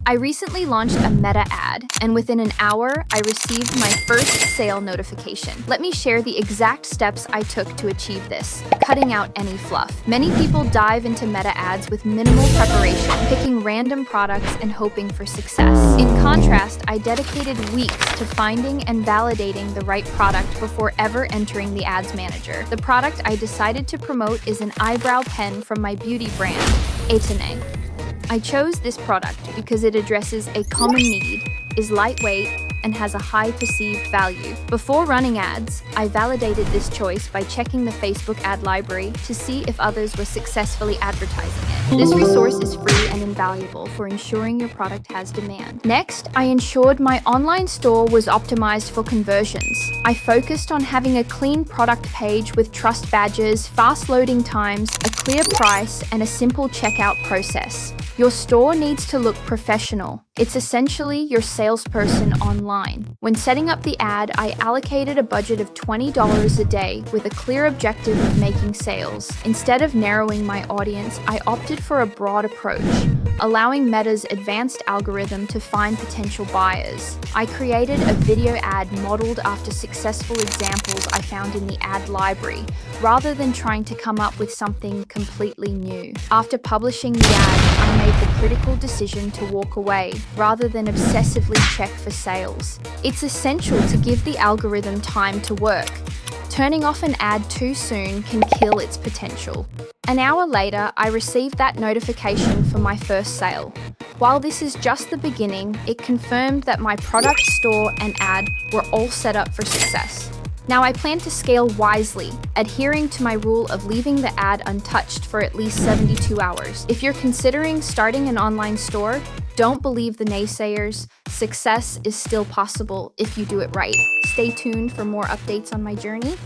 I recently launched a Meta ad, and within an hour, I received my first sale notification. Let me share the exact steps I took to achieve this, cutting out any fluff. Many people dive into Meta ads with minimal preparation, picking random products and hoping for success. In contrast, I dedicated weeks to finding and validating the right product before ever entering the ads manager. The product I decided to promote is an eyebrow pen from my beauty brand, Etene. I chose this product because it addresses a common need, is lightweight, and has a high perceived value. Before running ads, I validated this choice by checking the Facebook ad library to see if others were successfully advertising it. This resource is free and invaluable for ensuring your product has demand. Next, I ensured my online store was optimized for conversions. I focused on having a clean product page with trust badges, fast loading times, a clear price, and a simple checkout process. Your store needs to look professional. It's essentially your salesperson online. When setting up the ad, I allocated a budget of $20 a day with a clear objective of making sales. Instead of narrowing my audience, I opted for a broad approach, allowing Meta's advanced algorithm to find potential buyers. I created a video ad modeled after successful examples I found in the ad library, rather than trying to come up with something completely new. After publishing the ad, I made the critical decision to walk away, rather than obsessively check for sales. It's essential to give the algorithm time to work. Turning off an ad too soon can kill its potential. An hour later, I received that notification for my first sale. While this is just the beginning, it confirmed that my product, store, and ad were all set up for success. Now I plan to scale wisely, adhering to my rule of leaving the ad untouched for at least 72 hours. If you're considering starting an online store, don't believe the naysayers. Success is still possible if you do it right. Stay tuned for more updates on my journey.